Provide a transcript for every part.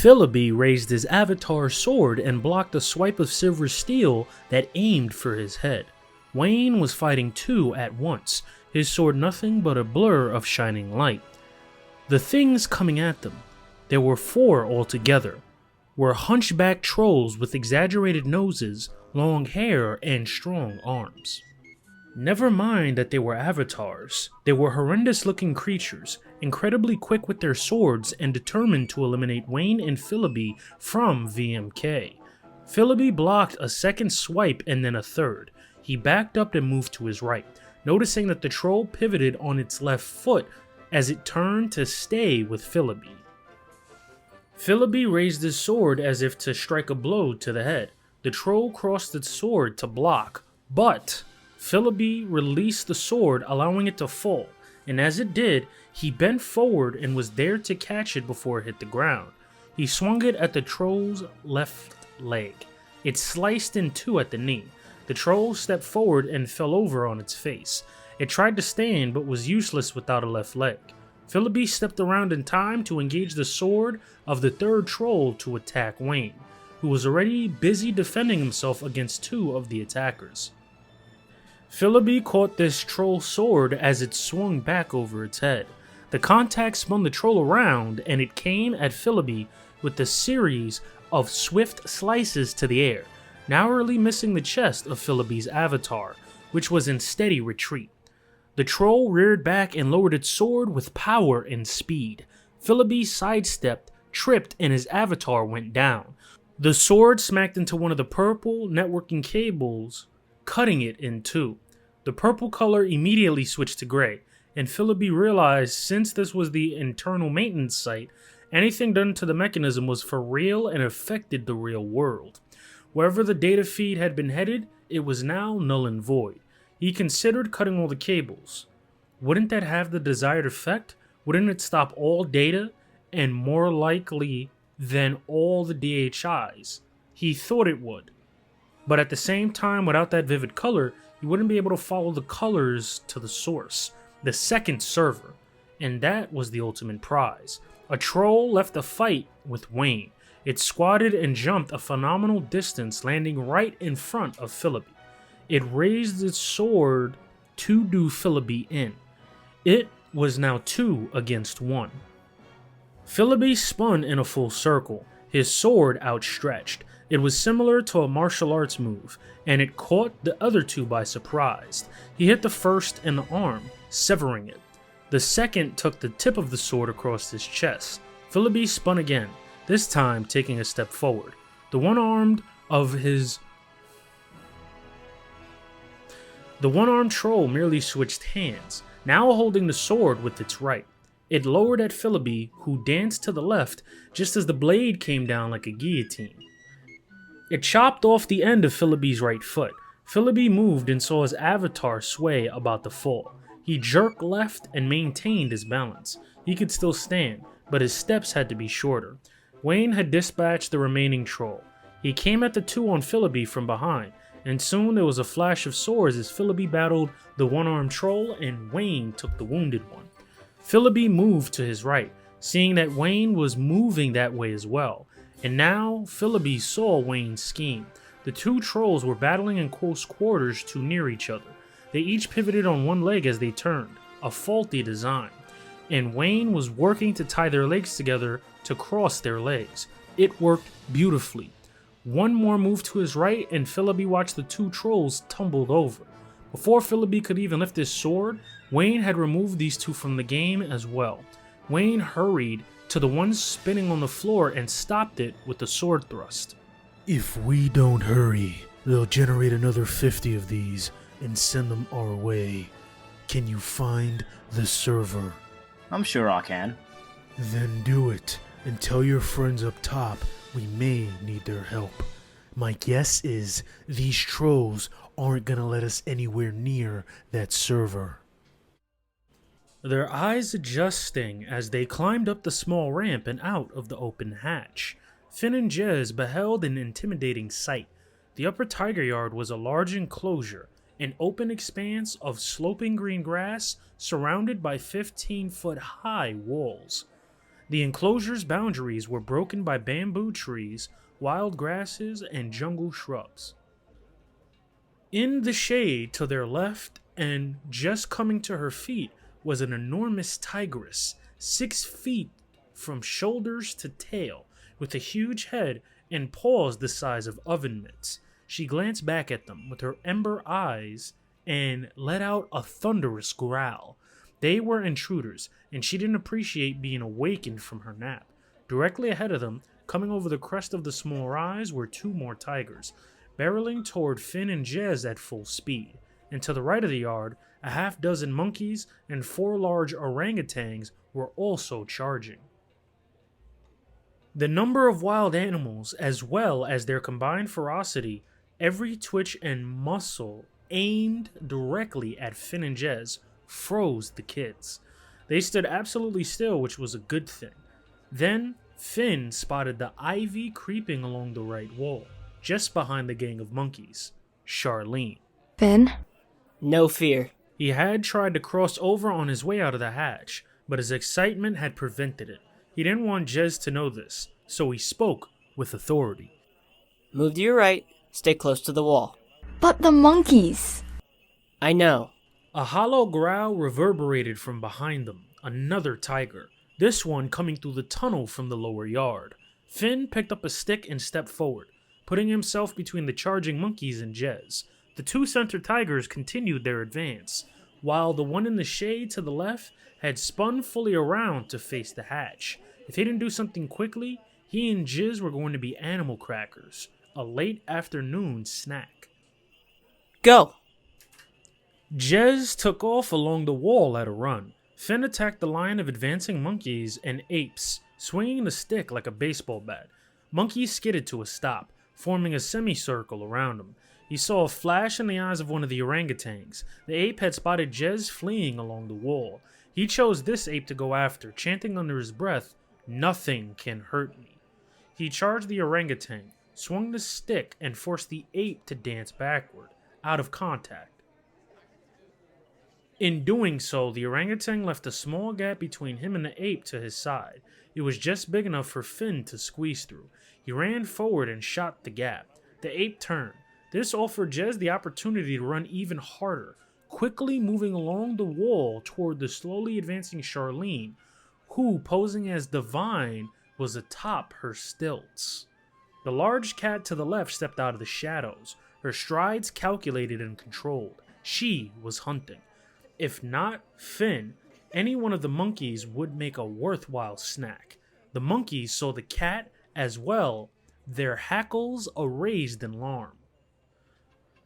Philby raised his avatar sword and blocked a swipe of silver steel that aimed for his head. Wayne was fighting two at once, his sword nothing but a blur of shining light. The things coming at them, there were four altogether, were hunchback trolls with exaggerated noses, long hair, and strong arms. Never mind that they were avatars, they were horrendous-looking creatures, incredibly quick with their swords and determined to eliminate Wayne and Philby from VMK. Philby blocked a second swipe and then a third. He backed up and moved to his right, noticing that the troll pivoted on its left foot as it turned to stay with Philby. Philby raised his sword as if to strike a blow to the head. The troll crossed its sword to block, but Philby released the sword, allowing it to fall, and as it did, he bent forward and was there to catch it before it hit the ground. He swung it at the troll's left leg. It sliced in two at the knee. The troll stepped forward and fell over on its face. It tried to stand but was useless without a left leg. Philby stepped around in time to engage the sword of the third troll to attack Wayne, who was already busy defending himself against two of the attackers. Philby caught this troll sword as it swung back over its head. The contact spun the troll around and it came at Philby with a series of swift slices to the air, narrowly missing the chest of Philby's avatar, which was in steady retreat. The troll reared back and lowered its sword with power and speed. Philby sidestepped, tripped, and his avatar went down. The sword smacked into one of the purple networking cables, cutting it in two. The purple color immediately switched to gray, and Philby realized since this was the internal maintenance site, anything done to the mechanism was for real and affected the real world. Wherever the data feed had been headed, it was now null and void. He considered cutting all the cables. Wouldn't that have the desired effect? Wouldn't it stop all data, and more likely than all the DHIs? He thought it would. But at the same time, without that vivid color, you wouldn't be able to follow the colors to the source, the second server, and that was the ultimate prize. A troll left the fight with Wayne. It squatted and jumped a phenomenal distance, landing right in front of Philby. It raised its sword to do Philby in. It was now 2 against 1. Philby spun in a full circle, his sword outstretched. It was similar to a martial arts move, and it caught the other two by surprise. He hit the first in the arm, severing it. The second took the tip of the sword across his chest. Philby spun again, this time taking a step forward. The one-armed troll merely switched hands, now holding the sword with its right. It lowered at Philby, who danced to the left just as the blade came down like a guillotine. It chopped off the end of Philby's right foot. Philby moved and saw his avatar sway about to fall. He jerked left and maintained his balance. He could still stand, but his steps had to be shorter. Wayne had dispatched the remaining troll. He came at the two on Philby from behind, and soon there was a flash of swords as Philby battled the one-armed troll and Wayne took the wounded one. Philby moved to his right, seeing that Wayne was moving that way as well. And now, Philby saw Wayne's scheme. The two trolls were battling in close quarters too near each other. They each pivoted on one leg as they turned, a faulty design. And Wayne was working to tie their legs together to cross their legs. It worked beautifully. One more move to his right and Philby watched the two trolls tumbled over. Before Philby could even lift his sword, Wayne had removed these two from the game as well. Wayne hurried to the one spinning on the floor and stopped it with a sword thrust. If we don't hurry, they'll generate another 50 of these and send them our way. Can you find the server? I'm sure I can. Then do it, and tell your friends up top we may need their help. My guess is these trolls aren't gonna let us anywhere near that server. Their eyes adjusting as they climbed up the small ramp and out of the open hatch. Finn and Jess beheld an intimidating sight. The upper tiger yard was a large enclosure, an open expanse of sloping green grass surrounded by 15-foot high walls. The enclosure's boundaries were broken by bamboo trees, wild grasses, and jungle shrubs. In the shade to their left and just coming to her feet was an enormous tigress, 6 feet from shoulders to tail, with a huge head and paws the size of oven mitts. She glanced back at them with her ember eyes and let out a thunderous growl. They were intruders, and she didn't appreciate being awakened from her nap. Directly ahead of them, coming over the crest of the small rise, were 2 more tigers, barreling toward Finn and Jess at full speed. And to the right of the yard, a half-dozen monkeys and 4 large orangutans were also charging. The number of wild animals, as well as their combined ferocity, every twitch and muscle aimed directly at Finn and Jess, froze the kids. They stood absolutely still, which was a good thing. Then Finn spotted the ivy creeping along the right wall, just behind the gang of monkeys. Charlene. Finn? No fear. He had tried to cross over on his way out of the hatch, but his excitement had prevented it. He didn't want Jess to know this, so he spoke with authority. Move to your right, stay close to the wall. But the monkeys! I know. A hollow growl reverberated from behind them, another tiger, this one coming through the tunnel from the lower yard. Finn picked up a stick and stepped forward, putting himself between the charging monkeys and Jess. The 2 center tigers continued their advance, while the one in the shade to the left had spun fully around to face the hatch. If he didn't do something quickly, he and Jizz were going to be animal crackers, a late afternoon snack. Go! Jez took off along the wall at a run. Finn attacked the line of advancing monkeys and apes, swinging the stick like a baseball bat. Monkeys skidded to a stop, forming a semicircle around him. He saw a flash in the eyes of one of the orangutans. The ape had spotted Jez fleeing along the wall. He chose this ape to go after, chanting under his breath, "Nothing can hurt me." He charged the orangutan, swung the stick, and forced the ape to dance backward, out of contact. In doing so, the orangutan left a small gap between him and the ape to his side. It was just big enough for Finn to squeeze through. He ran forward and shot the gap. The ape turned. This offered Jez the opportunity to run even harder, quickly moving along the wall toward the slowly advancing Charlene, who, posing as Divine, was atop her stilts. The large cat to the left stepped out of the shadows, her strides calculated and controlled. She was hunting. If not Finn, any one of the monkeys would make a worthwhile snack. The monkeys saw the cat as well, their hackles raised in alarm.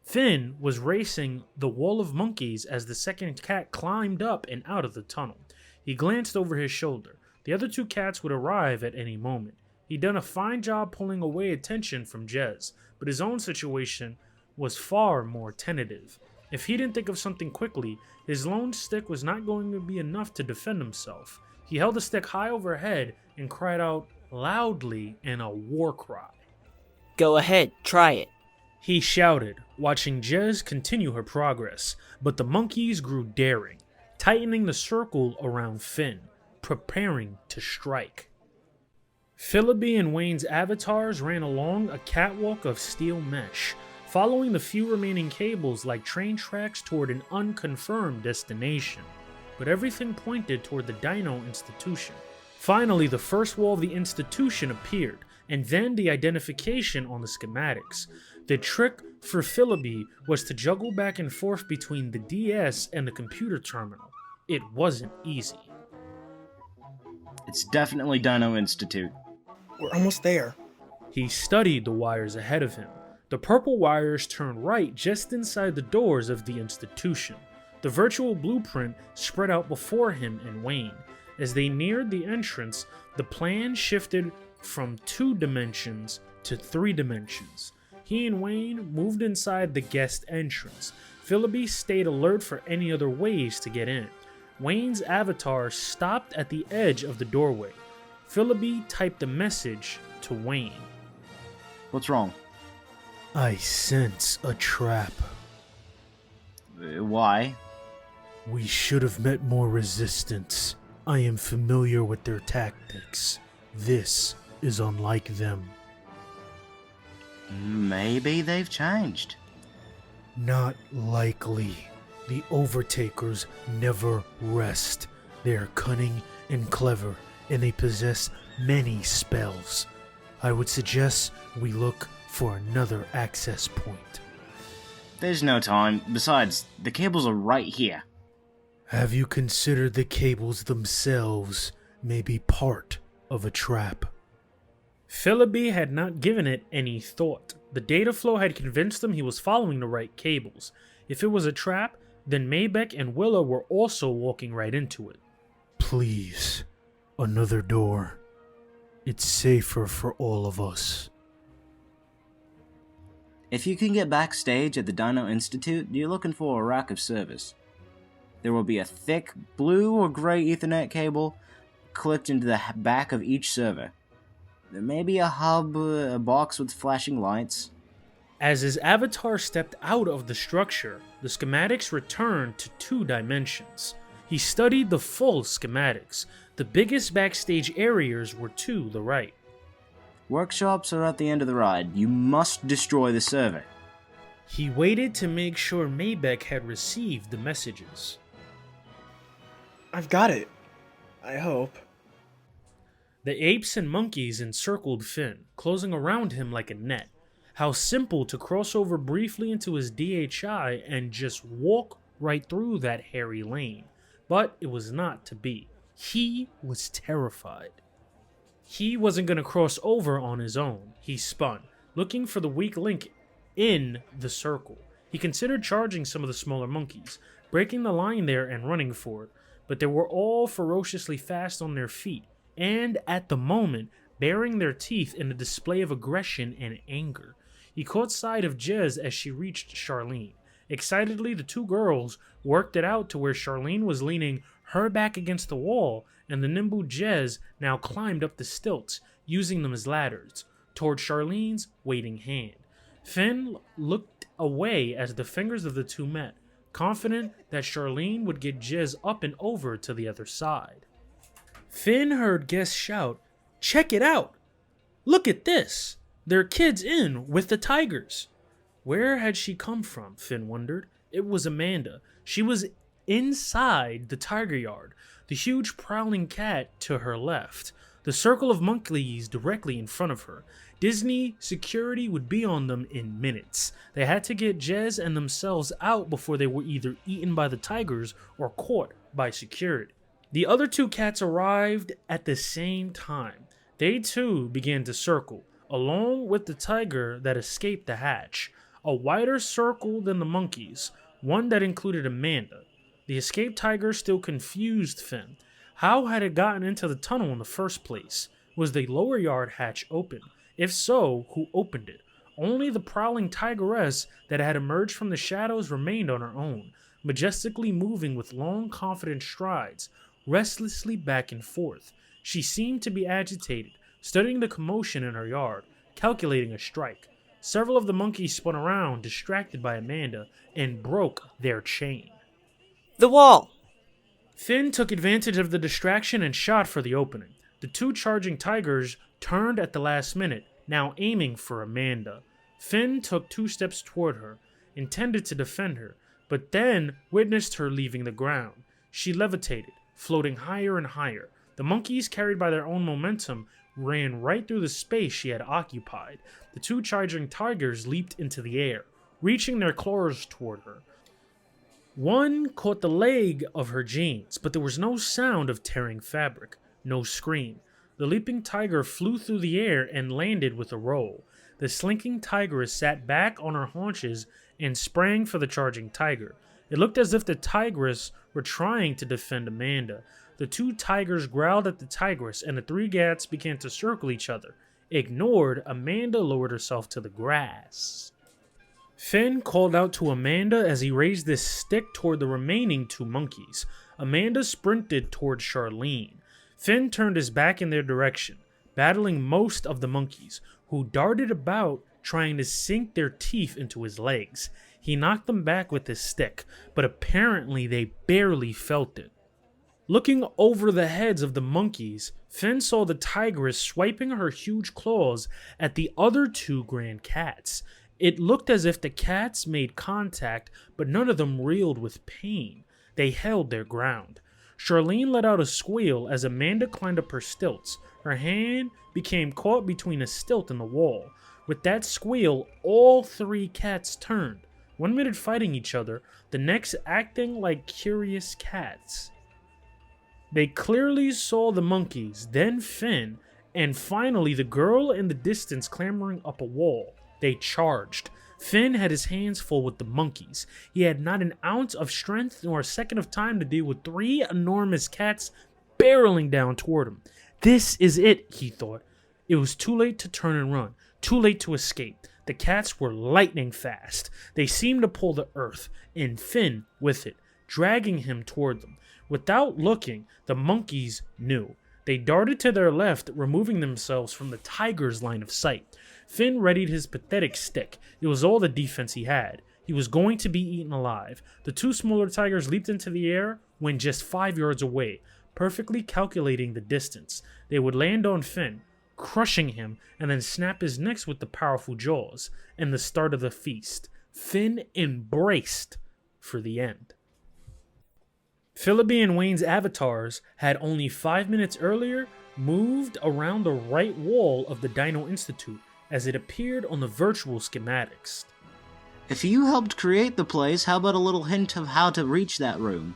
Finn was racing the wall of monkeys as the second cat climbed up and out of the tunnel. He glanced over his shoulder. The other 2 cats would arrive at any moment. He'd done a fine job pulling away attention from Jez, but his own situation was far more tentative. If he didn't think of something quickly, his lone stick was not going to be enough to defend himself. He held the stick high overhead and cried out loudly in a war cry. Go ahead, try it. He shouted, watching Jez continue her progress, but the monkeys grew daring, tightening the circle around Finn, preparing to strike. Philby and Wayne's avatars ran along a catwalk of steel mesh, following the few remaining cables like train tracks toward an unconfirmed destination. But everything pointed toward the Dino Institution. Finally, the first wall of the institution appeared, and then the identification on the schematics. The trick for Philby was to juggle back and forth between the DS and the computer terminal. It wasn't easy. It's definitely Dino Institute. We're almost there. He studied the wires ahead of him. The purple wires turned right just inside the doors of the institution. The virtual blueprint spread out before him and Wayne. As they neared the entrance, the plan shifted from 2 dimensions to 3 dimensions. He and Wayne moved inside the guest entrance. Philby stayed alert for any other ways to get in. Wayne's avatar stopped at the edge of the doorway. Philby typed a message to Wayne. What's wrong? I sense a trap. Why? We should have met more resistance. I am familiar with their tactics. This is unlike them. Maybe they've changed. Not likely. The Overtakers never rest. They are cunning and clever, and they possess many spells. I would suggest we look for another access point. There's no time. Besides, the cables are right here. Have you considered the cables themselves may be part of a trap? Philby had not given it any thought. The data flow had convinced him he was following the right cables. If it was a trap, then Maybeck and Willa were also walking right into it. Please, another door. It's safer for all of us. If you can get backstage at the Dino Institute, you're looking for a rack of service. There will be a thick blue or gray Ethernet cable clipped into the back of each server. There may be a hub, a box with flashing lights. As his avatar stepped out of the structure, the schematics returned to 2 dimensions. He studied the full schematics. The biggest backstage areas were to the right. Workshops are at the end of the ride. You must destroy the server. He waited to make sure Maybeck had received the messages. I've got it. I hope. The apes and monkeys encircled Finn, closing around him like a net. How simple to cross over briefly into his DHI and just walk right through that hairy lane. But it was not to be. He was terrified. He wasn't going to cross over on his own. He spun, looking for the weak link in the circle. He considered charging some of the smaller monkeys, breaking the line there and running for it, but they were all ferociously fast on their feet, and at the moment, baring their teeth in a display of aggression and anger. He caught sight of Jess as she reached Charlene. Excitedly, the 2 girls worked it out to where Charlene was leaning her back against the wall, and the nimble Jess now climbed up the stilts, using them as ladders, toward Charlene's waiting hand. Finn looked away as the fingers of the 2 met, confident that Charlene would get Jess up and over to the other side. Finn heard guests shout, "Check it out! Look at this! There are kids in with the tigers!" Where had she come from, Finn wondered. It was Amanda. She was inside the tiger yard, the huge prowling cat to her left, the circle of monkeys directly in front of her. Disney security would be on them in minutes. They had to get Jess and themselves out before they were either eaten by the tigers or caught by security. The other 2 cats arrived at the same time. They too began to circle, along with the tiger that escaped the hatch. A wider circle than the monkeys, one that included Amanda. The escaped tiger still confused Finn. How had it gotten into the tunnel in the first place? Was the lower yard hatch open? If so, who opened it? Only the prowling tigress that had emerged from the shadows remained on her own, majestically moving with long, confident strides, restlessly back and forth. She seemed to be agitated, studying the commotion in her yard, calculating a strike. Several of the monkeys spun around, distracted by Amanda, and broke their chain. The wall! Finn took advantage of the distraction and shot for the opening. The 2 charging tigers turned at the last minute, now aiming for Amanda. Finn took 2 steps toward her, intended to defend her, but then witnessed her leaving the ground. She levitated, floating higher and higher. The monkeys, carried by their own momentum, ran right through the space she had occupied. The 2 charging tigers leaped into the air, reaching their claws toward her. One caught the leg of her jeans, but there was no sound of tearing fabric, no scream. The leaping tiger flew through the air and landed with a roll. The slinking tigress sat back on her haunches and sprang for the charging tiger. It looked as if the tigress were trying to defend Amanda. The 2 tigers growled at the tigress, and the 3 cats began to circle each other. Ignored, Amanda lowered herself to the grass. Finn called out to Amanda as he raised his stick toward the remaining 2 monkeys. Amanda sprinted toward Charlene. Finn turned his back in their direction, battling most of the monkeys, who darted about trying to sink their teeth into his legs. He knocked them back with his stick, but apparently they barely felt it. Looking over the heads of the monkeys, Finn saw the tigress swiping her huge claws at the other two grand cats. It looked as if the cats made contact, but none of them reeled with pain. They held their ground. Charlene let out a squeal as Amanda climbed up her stilts. Her hand became caught between a stilt and the wall. With that squeal, all three cats turned, 1 minute fighting each other, the next acting like curious cats. They clearly saw the monkeys, then Finn, and finally the girl in the distance clambering up a wall. They charged. Finn had his hands full with the monkeys. He had not an ounce of strength nor a second of time to deal with three enormous cats barreling down toward him. This is it, he thought. It was too late to turn and run, too late to escape. The cats were lightning fast. They seemed to pull the earth, and Finn with it, dragging him toward them. Without looking, the monkeys knew. They darted to their left, removing themselves from the tiger's line of sight. Finn readied his pathetic stick. It was all the defense he had. He was going to be eaten alive. The two smaller tigers leaped into the air when just 5 yards away, perfectly calculating the distance. They would land on Finn, crushing him, and then snap his necks with the powerful jaws. And the start of the feast. Finn embraced for the end. Philby and Wayne's avatars had only 5 minutes earlier moved around the right wall of the Dino Institute as it appeared on the virtual schematics. If you helped create the place, how about a little hint of how to reach that room?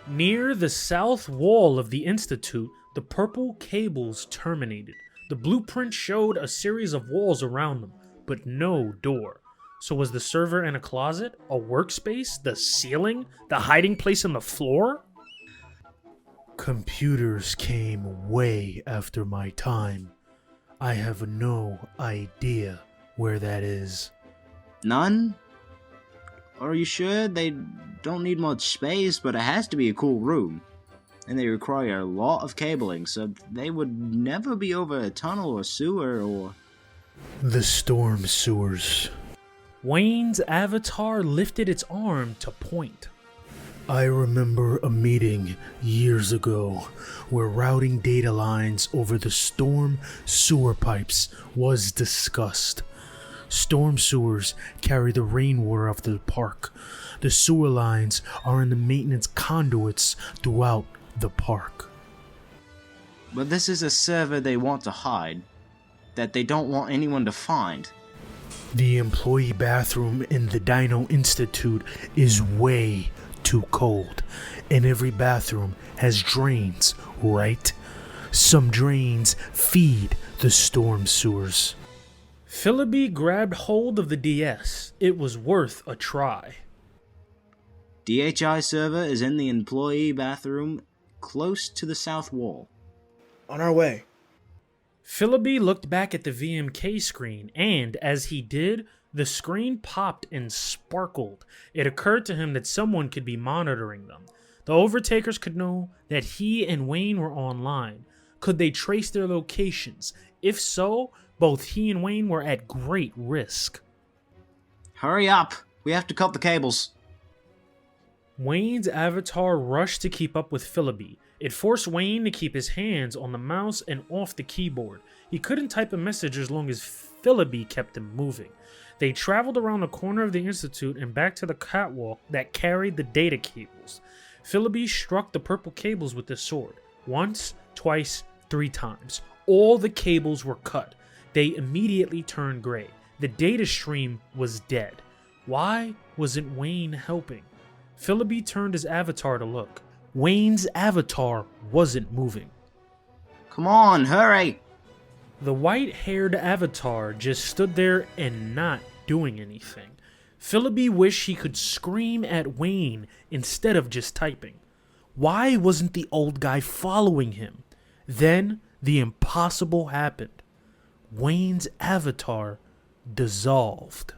Near the south wall of the Institute, the purple cables terminated. The blueprint showed a series of walls around them, but no door. So was the server in a closet, a workspace, the ceiling, the hiding place on the floor? Computers came way after my time. I have no idea where that is. None? Are you sure? They don't need much space, but it has to be a cool room. And they require a lot of cabling, so they would never be over a tunnel or sewer or... The storm sewers. Wayne's avatar lifted its arm to point. I remember a meeting years ago where routing data lines over the storm sewer pipes was discussed. Storm sewers carry the rainwater of the park. The sewer lines are in the maintenance conduits throughout the park. But this is a server they want to hide, that they don't want anyone to find. The employee bathroom in the Dino Institute is way too cold, and every bathroom has drains, right? Some drains feed the storm sewers. Philby grabbed hold of the DS. It was worth a try. DHI server is in the employee bathroom close to the south wall. On our way. Philby looked back at the VMK screen, and as he did, the screen popped and sparkled. It occurred to him that someone could be monitoring them. The Overtakers could know that he and Wayne were online. Could they trace their locations? If so, both he and Wayne were at great risk. Hurry up! We have to cut the cables. Wayne's avatar rushed to keep up with Philby. It forced Wayne to keep his hands on the mouse and off the keyboard. He couldn't type a message as long as Philby kept him moving. They traveled around the corner of the Institute and back to the catwalk that carried the data cables. Philby struck the purple cables with his sword. Once, twice, 3 times. All the cables were cut. They immediately turned gray. The data stream was dead. Why wasn't Wayne helping? Philby turned his avatar to look. Wayne's avatar wasn't moving. Come on, hurry! The white-haired avatar just stood there and not doing anything. Philby wished he could scream at Wayne instead of just typing. Why wasn't the old guy following him? Then the impossible happened. Wayne's avatar dissolved.